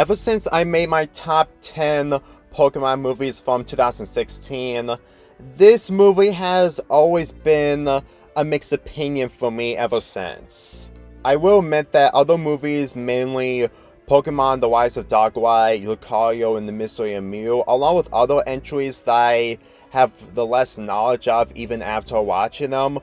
Ever since I made my top 10 Pokemon movies from 2016, this movie has always been a mixed opinion for me ever since. I will admit that other movies, mainly Pokemon The Rise of Darkrai, Lucario, and the Mystery of Mew, along with other entries that I have the less knowledge of even after watching them,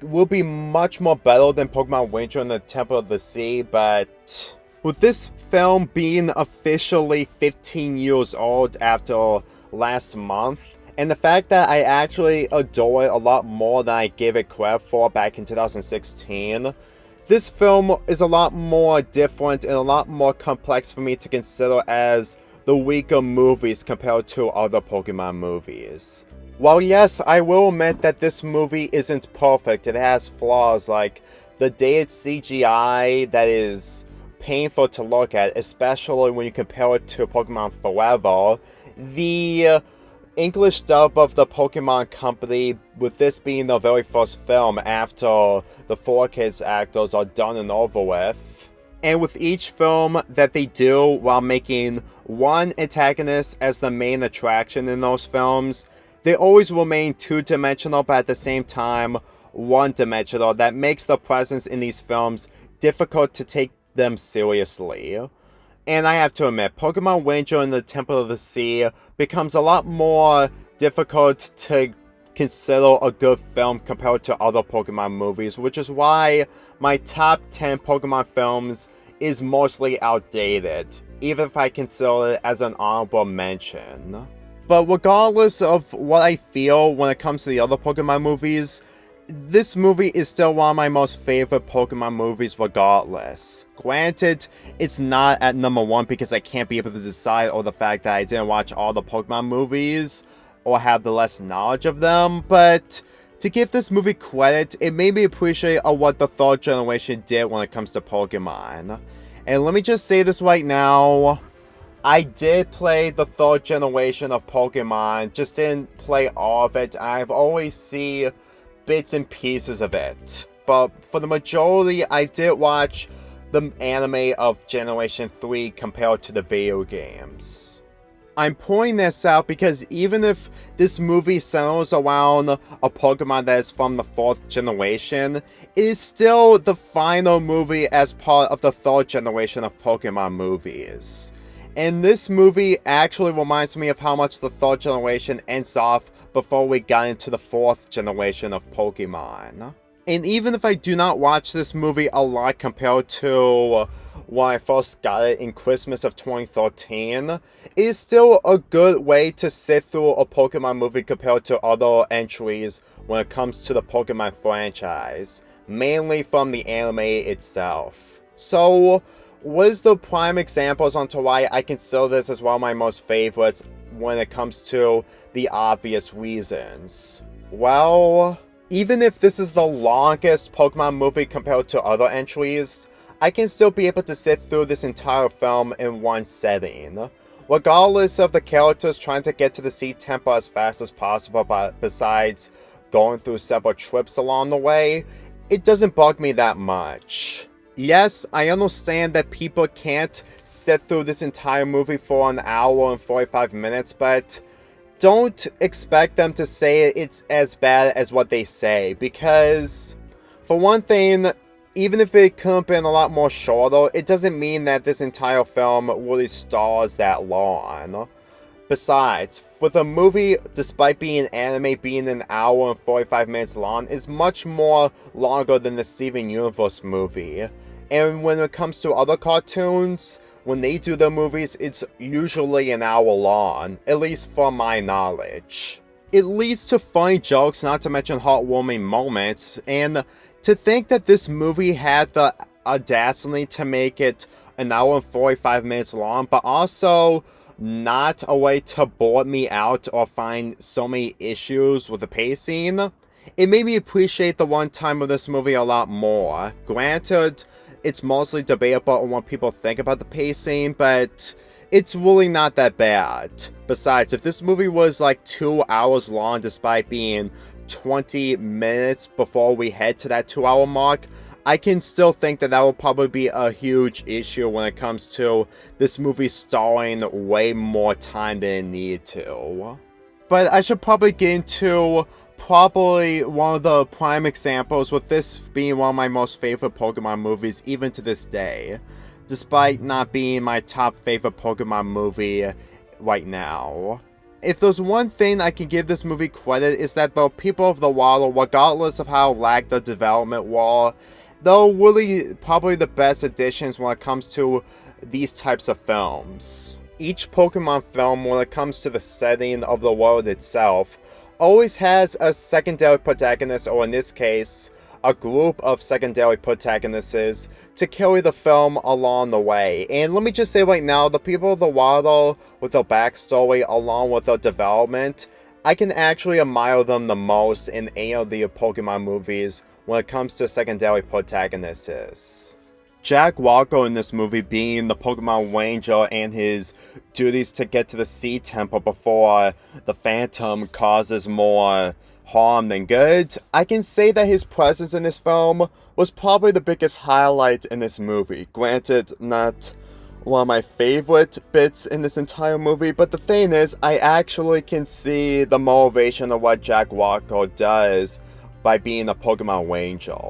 will be much more better than Pokemon Winter and the Temple of the Sea, but with this film being officially 15 years old after last month, and the fact that I actually adore it a lot more than I gave it credit for back in 2016, this film is a lot more different and a lot more complex for me to consider as the weaker movies compared to other Pokemon movies. While yes, I will admit that this movie isn't perfect, it has flaws like the dated CGI that is painful to look at, especially when you compare it to Pokemon Forever. The English dub of the Pokemon Company, with this being the very first film after the 4Kids actors are done and over with. And with each film that they do while making one antagonist as the main attraction in those films, they always remain two-dimensional but at the same time one-dimensional. That makes the presence in these films difficult to take them seriously. And I have to admit, Pokemon Ranger and the Temple of the Sea becomes a lot more difficult to consider a good film compared to other Pokemon movies, which is why my top 10 Pokemon films is mostly outdated, even if I consider it as an honorable mention. But regardless of what I feel when it comes to the other Pokemon movies, this movie is still one of my most favorite Pokemon movies regardless. Granted, it's not at number 1 because I can't be able to decide or the fact that I didn't watch all the Pokemon movies or have the less knowledge of them, but to give this movie credit, it made me appreciate what the third generation did when it comes to Pokemon. And let me just say this right now, I did play the third generation of Pokemon, just didn't play all of it. I've always seen bits and pieces of it, but for the majority I did watch the anime of Generation 3 compared to the video games. I'm pointing this out because even if this movie centers around a Pokemon that is from the 4th generation, it is still the final movie as part of the 3rd generation of Pokemon movies. And this movie actually reminds me of how much the 3rd generation ends off before we got into the 4th generation of Pokemon. And even if I do not watch this movie a lot compared to when I first got it in Christmas of 2013, it is still a good way to sit through a Pokemon movie compared to other entries when it comes to the Pokemon franchise, mainly from the anime itself. So, what is the prime examples onto why I consider this as one of my most favorites when it comes to the obvious reasons? Well, even if this is the longest Pokemon movie compared to other entries, I can still be able to sit through this entire film in one setting. Regardless of the characters trying to get to the Sea Temple as fast as possible, but besides going through several trips along the way, it doesn't bug me that much. Yes, I understand that people can't sit through this entire movie for an hour and 45 minutes, but don't expect them to say it's as bad as what they say, because, for one thing, even if it could have been a lot more shorter, it doesn't mean that this entire film really stars that long. Besides, with a movie, despite being anime, being an hour and 45 minutes long, is much more longer than the Steven Universe movie. And when it comes to other cartoons, when they do their movies, it's usually an hour long, at least from my knowledge. It leads to funny jokes, not to mention heartwarming moments, and to think that this movie had the audacity to make it an hour and 45 minutes long, but also not a way to bore me out or find so many issues with the pacing, it made me appreciate the runtime of this movie a lot more. Granted, it's mostly debatable on what people think about the pacing, but it's really not that bad. Besides, if this movie was like 2 hours long despite being 20 minutes before we head to that 2 hour mark, I can still think that will probably be a huge issue when it comes to this movie stalling way more time than it needed to. But I should probably get into probably one of the prime examples, with this being one of my most favorite Pokemon movies even to this day, despite not being my top favorite Pokemon movie right now. If there's one thing I can give this movie credit, is that the people of the world, regardless of how lagged the development were, they're really probably the best additions when it comes to these types of films. Each Pokemon film, when it comes to the setting of the world itself, always has a secondary protagonist, or in this case, a group of secondary protagonists to carry the film along the way. And let me just say right now, the people of the world, with their backstory along with their development, I can actually admire them the most in any of the Pokemon movies when it comes to secondary protagonists. Jack Walker in this movie being the Pokemon Ranger and his duties to get to the Sea Temple before the Phantom causes more harm than good, I can say that his presence in this film was probably the biggest highlight in this movie. Granted, not one of my favorite bits in this entire movie, but the thing is, I actually can see the motivation of what Jack Walker does by being a Pokemon Ranger.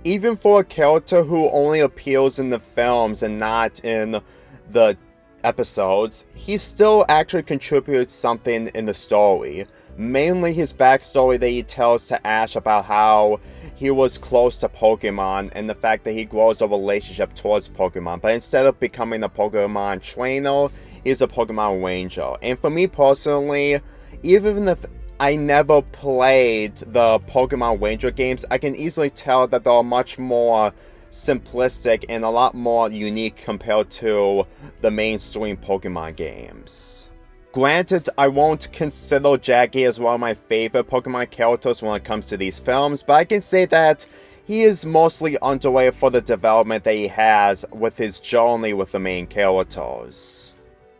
Even for a character who only appears in the films and not in the episodes, he still actually contributes something in the story. Mainly his backstory that he tells to Ash about how he was close to Pokemon and the fact that he grows a relationship towards Pokemon. But instead of becoming a Pokemon trainer, he's a Pokemon Ranger. And for me personally, even if I never played the Pokemon Ranger games, I can easily tell that they're much more simplistic and a lot more unique compared to the mainstream Pokemon games. Granted, I won't consider Jackie as one of my favorite Pokemon characters when it comes to these films, but I can say that he is mostly underway for the development that he has with his journey with the main characters.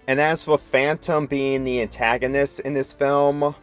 And as for Phantom being the antagonist in this film,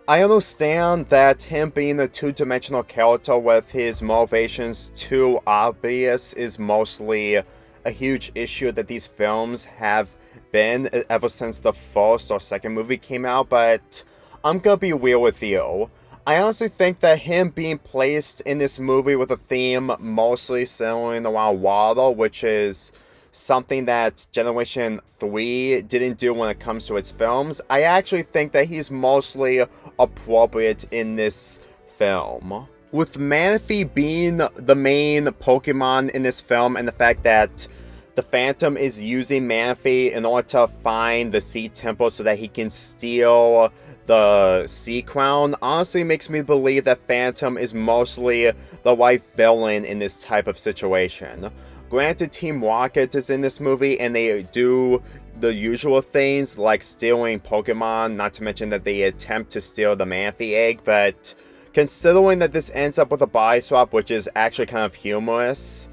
I understand that him being a two-dimensional character with his motivations too obvious is mostly a huge issue that these films have been ever since the first or second movie came out, but I'm gonna be real with you. I honestly think that him being placed in this movie with a theme mostly centering around water, which is something that Generation 3 didn't do when it comes to its films, I actually think that he's mostly appropriate in this film. With Manaphy being the main Pokemon in this film, and the fact that the Phantom is using Manaphy in order to find the Sea Temple so that he can steal the Sea Crown, honestly makes me believe that Phantom is mostly the right villain in this type of situation. Granted, Team Rocket is in this movie, and they do the usual things like stealing Pokemon, not to mention that they attempt to steal the Manaphy egg, but considering that this ends up with a body swap, which is actually kind of humorous,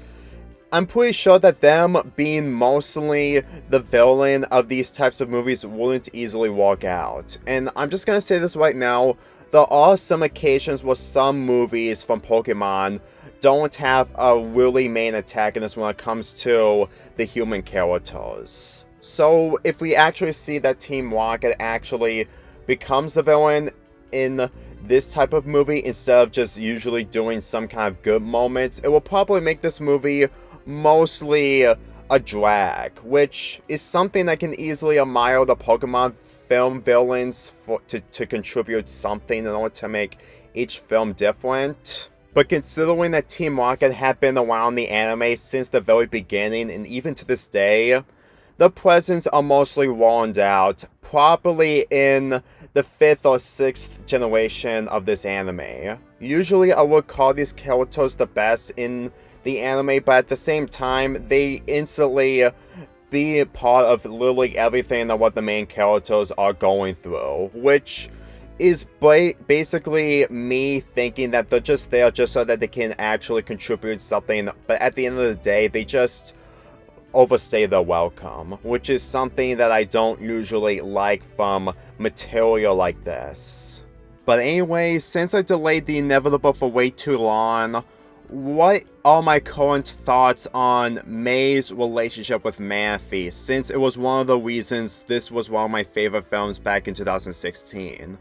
I'm pretty sure that them being mostly the villain of these types of movies wouldn't easily work out. And I'm just gonna say this right now, there are some occasions where some movies from Pokemon don't have a really main antagonist when it comes to the human characters. So if we actually see that Team Rocket actually becomes the villain in this type of movie instead of just usually doing some kind of good moments, it will probably make this movie mostly a drag, which is something I can easily admire the Pokemon film villains to contribute something in order to make each film different. But considering that Team Rocket had been around the anime since the very beginning, and even to this day, the presents are mostly rolled out, probably in the 5th or 6th generation of this anime. Usually I would call these characters the best in the anime, but at the same time, they instantly be part of literally everything that what the main characters are going through, which is basically me thinking that they're just there just so that they can actually contribute something, but at the end of the day, they just overstay their welcome, which is something that I don't usually like from material like this. But anyway, since I delayed the inevitable for way too long, what are my current thoughts on May's relationship with Manphy, since it was one of the reasons this was one of my favorite films back in 2016?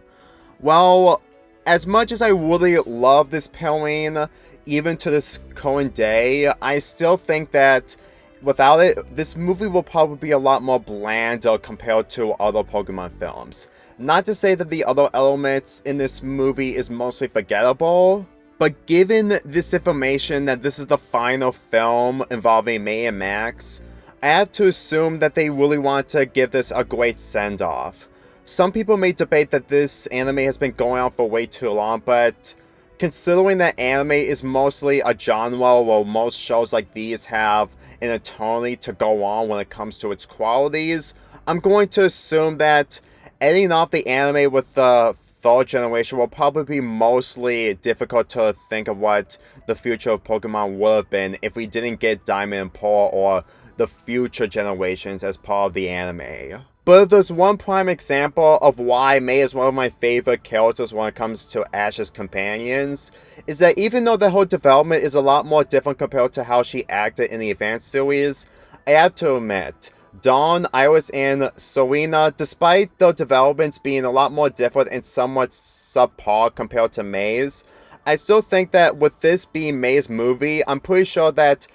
Well, as much as I really love this pairing, even to this current day, I still think that without it, this movie will probably be a lot more bland compared to other Pokemon films. Not to say that the other elements in this movie is mostly forgettable, but given this information that this is the final film involving May and Max, I have to assume that they really want to give this a great send-off. Some people may debate that this anime has been going on for way too long, but considering that anime is mostly a genre where most shows like these have an eternity to go on when it comes to its qualities, I'm going to assume that ending off the anime with the third generation will probably be mostly difficult to think of what the future of Pokemon would have been if we didn't get Diamond and Pearl or the future generations as part of the anime. But if there's one prime example of why May is one of my favorite characters when it comes to Ash's companions, is that even though the whole development is a lot more different compared to how she acted in the Advanced series, I have to admit, Dawn, Iris, and Serena, despite their developments being a lot more different and somewhat subpar compared to May's, I still think that with this being May's movie, I'm pretty sure that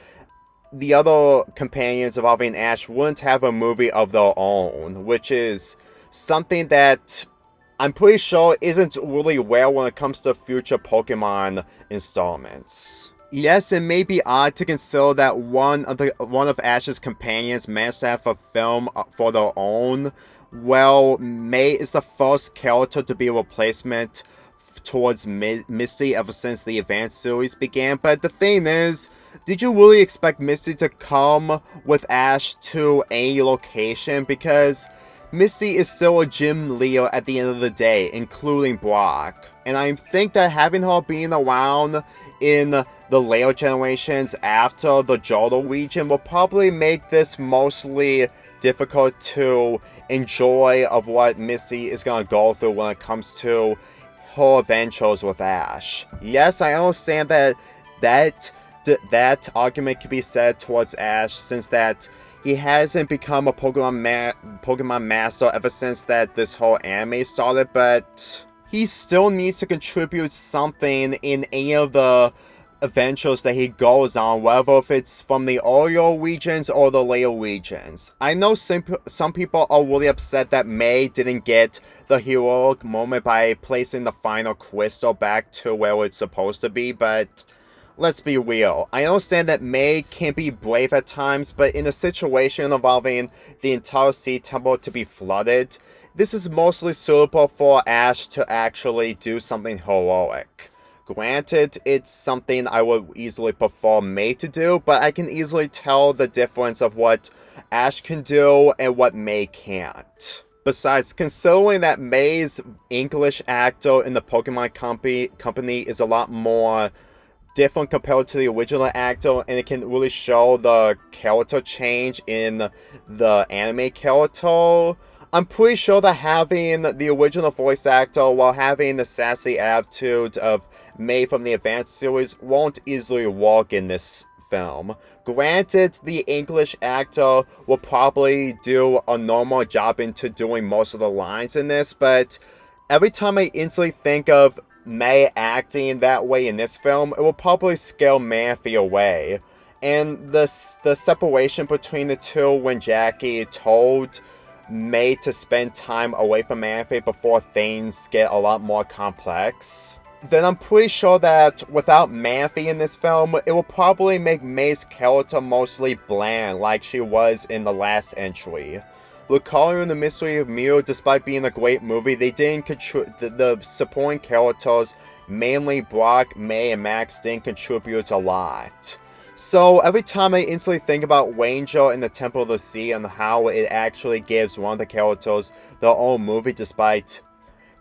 the other companions involving Ash wouldn't have a movie of their own, which is something that I'm pretty sure isn't really rare when it comes to future Pokemon installments. Yes, it may be odd to consider that one of Ash's companions managed to have a film for their own. Well, May is the first character to be a replacement towards Misty ever since the Advanced series began, but the thing is, did you really expect Misty to come with Ash to any location? Because Misty is still a gym leader at the end of the day, including Brock. And I think that having her being around in the later generations after the Johto region will probably make this mostly difficult to enjoy of what Misty is going to go through when it comes to her adventures with Ash. Yes, I understand that argument can be said towards Ash, since that he hasn't become a Pokemon master ever since that this whole anime started, but he still needs to contribute something in any of the adventures that he goes on, whether if it's from the earlier regions or the later regions. I know some people are really upset that May didn't get the heroic moment by placing the final crystal back to where it's supposed to be, but let's be real. I understand that May can be brave at times, but in a situation involving the entire Sea Temple to be flooded, this is mostly suitable for Ash to actually do something heroic. Granted, it's something I would easily prefer May to do, but I can easily tell the difference of what Ash can do and what May can't. Besides, considering that May's English actor in the Pokemon company is a lot more different compared to the original actor, and it can really show the character change in the anime character, I'm pretty sure that having the original voice actor while having the sassy attitude of May from the Advanced series won't easily work in this film. Granted, the English actor will probably do a normal job into doing most of the lines in this, but every time I instantly think of May acting that way in this film, it will probably scare Manphy away. And the separation between the two when Jackie told May to spend time away from Manphy before things get a lot more complex, then I'm pretty sure that without Manphy in this film, it will probably make May's character mostly bland like she was in the last entry. Lucario and the Mystery of Mew, despite being a great movie, they didn't the supporting characters, mainly Brock, May, and Max, didn't contribute a lot. So every time I instantly think about Ranger and the Temple of the Sea and how it actually gives one of the characters their own movie, despite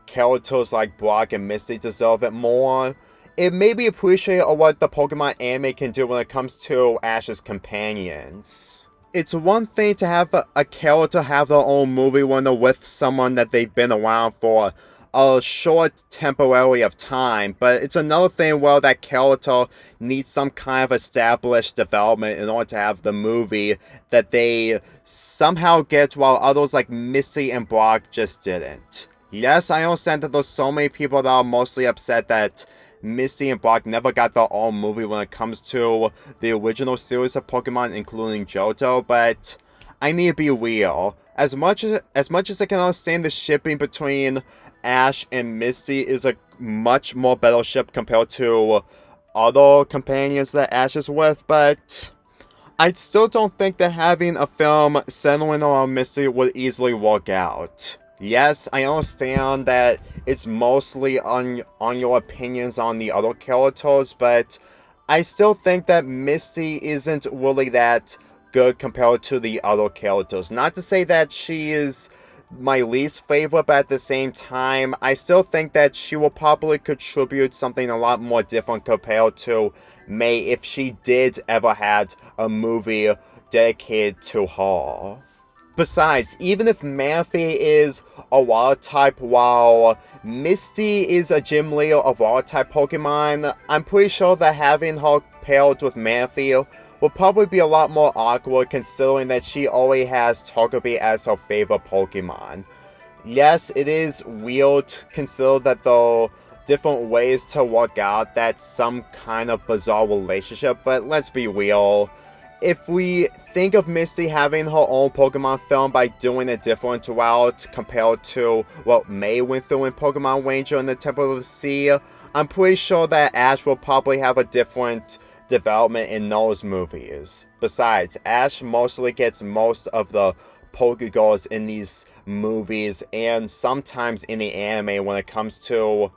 characters like Brock and Misty deserve it more, it made me appreciate what the Pokemon anime can do when it comes to Ash's companions. It's one thing to have a character have their own movie when they're with someone that they've been around for a short temporary of time, but it's another thing where that character needs some kind of established development in order to have the movie that they somehow get, while others like Misty and Brock just didn't. Yes, I understand that there's so many people that are mostly upset that Misty and Brock never got their own movie when it comes to the original series of Pokemon, including Johto, but I need to be real. As much as I can understand the shipping between Ash and Misty is a much more better ship compared to other companions that Ash is with, but I still don't think that having a film centering around Misty would easily work out. Yes, I understand that it's mostly on your opinions on the other characters, but I still think that Misty isn't really that good compared to the other characters. Not to say that she is my least favorite, but at the same time, I still think that she will probably contribute something a lot more different compared to May if she did ever had a movie dedicated to her. Besides, even if Manphy is a Water-type while Misty is a gym leader of Water-type Pokemon, I'm pretty sure that having her paired with Manphy will probably be a lot more awkward considering that she already has Togepi as her favorite Pokemon. Yes, it is weird to consider that there are different ways to work out that's some kind of bizarre relationship, but let's be real. If we think of Misty having her own Pokemon film by doing a different route compared to what May went through in Pokemon Ranger and the Temple of the Sea, I'm pretty sure that Ash will probably have a different development in those movies. Besides, Ash mostly gets most of the Pokeballs in these movies and sometimes in the anime when it comes to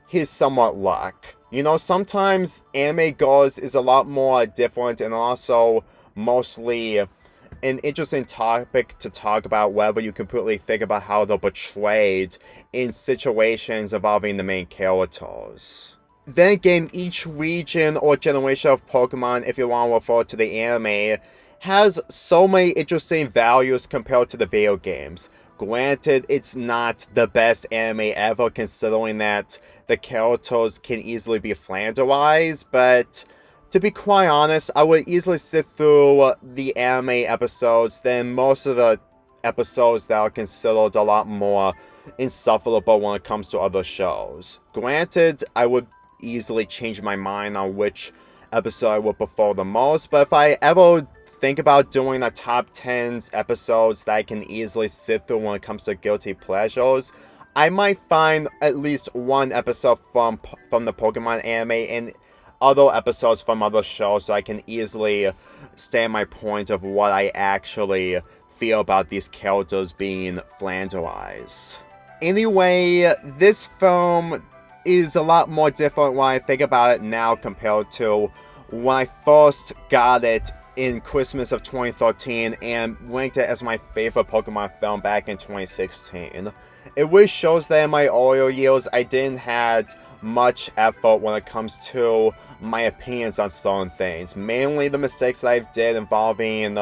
his somewhat luck. You know, sometimes anime goals is a lot more different and also mostly an interesting topic to talk about, whether you completely think about how they're portrayed in situations involving the main characters. Then again, each region or generation of Pokemon, if you want to refer to the anime, has so many interesting values compared to the video games. Granted, it's not the best anime ever considering that the characters can easily be flanderized, but to be quite honest, I would easily sit through the anime episodes than most of the episodes that are considered a lot more insufferable when it comes to other shows. Granted, I would easily change my mind on which episode I would prefer the most, but if I ever think about doing a top 10s episodes that I can easily sit through when it comes to guilty pleasures, I might find at least one episode from the Pokemon anime and other episodes from other shows so I can easily stand my point of what I actually feel about these characters being flanderized. Anyway, this film is a lot more different when I think about it now compared to when I first got it in Christmas of 2013 and ranked it as my favorite Pokemon film back in 2016. It really shows that in my earlier years I didn't have much effort when it comes to my opinions on certain things. Mainly the mistakes that I did involving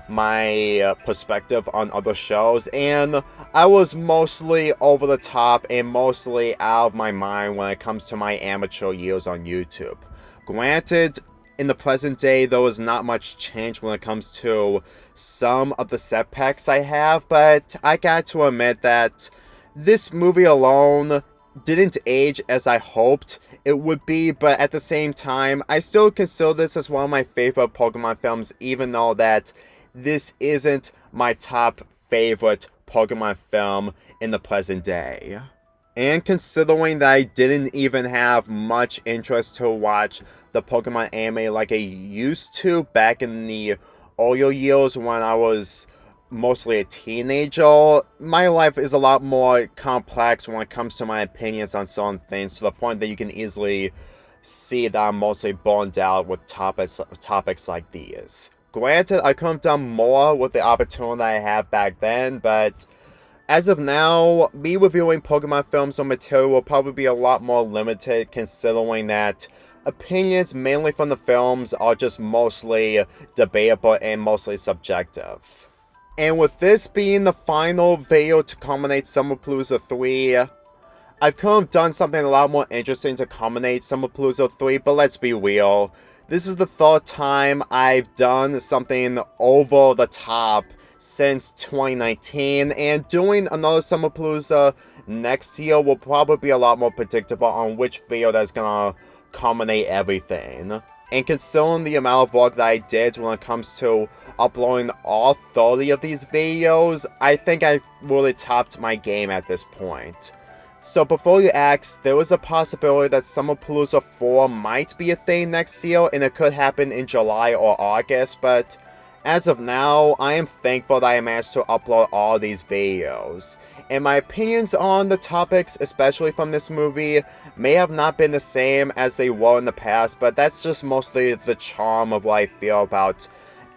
my perspective on other shows, and I was mostly over the top and mostly out of my mind when it comes to my amateur years on YouTube. Granted, in the present day, there was not much change when it comes to some of the setbacks I have, but I got to admit that this movie alone didn't age as I hoped it would be, but at the same time, I still consider this as one of my favorite Pokemon films, even though that this isn't my top favorite Pokemon film in the present day. And considering that I didn't even have much interest to watch the Pokemon anime like I used to back in the earlier years when I was mostly a teenager, my life is a lot more complex when it comes to my opinions on certain things, to the point that you can easily see that I'm mostly burned out with topics like these. Granted, I could have done more with the opportunity I had back then, but as of now, me reviewing Pokemon films or material will probably be a lot more limited, considering that opinions mainly from the films are just mostly debatable and mostly subjective. And with this being the final video to culminate Summer Palooza 3, I could have done something a lot more interesting to culminate Summerpalooza 3, but let's be real. This is the third time I've done something over the top since 2019, and doing another Summerpalooza next year will probably be a lot more predictable on which video that's gonna culminate everything. And considering the amount of work that I did when it comes to uploading all 30 of these videos, I think I've really topped my game at this point. So before you ask, there is a possibility that Summerpalooza 4 might be a thing next year, and it could happen in July or August, but as of now, I am thankful that I managed to upload all these videos. And my opinions on the topics, especially from this movie, may have not been the same as they were in the past, but that's just mostly the charm of what I feel about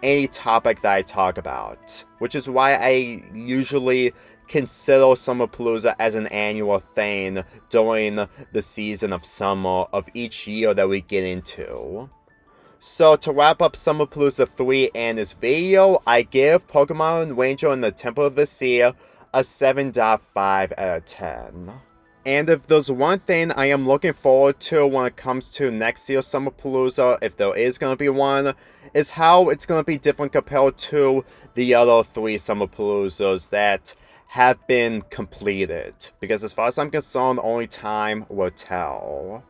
any topic that I talk about. Which is why I usually consider Summerpalooza as an annual thing during the season of summer of each year that we get into. So to wrap up Summerpalooza 3 and this video, I give Pokemon Ranger and the Temple of the Sea a 7.5 out of 10. And if there's one thing I am looking forward to when it comes to next year's Summerpalooza, if there is going to be one, is how it's going to be different compared to the other 3 Summerpaloozas that have been completed. Because as far as I'm concerned, only time will tell.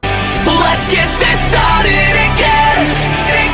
Let's get this started again.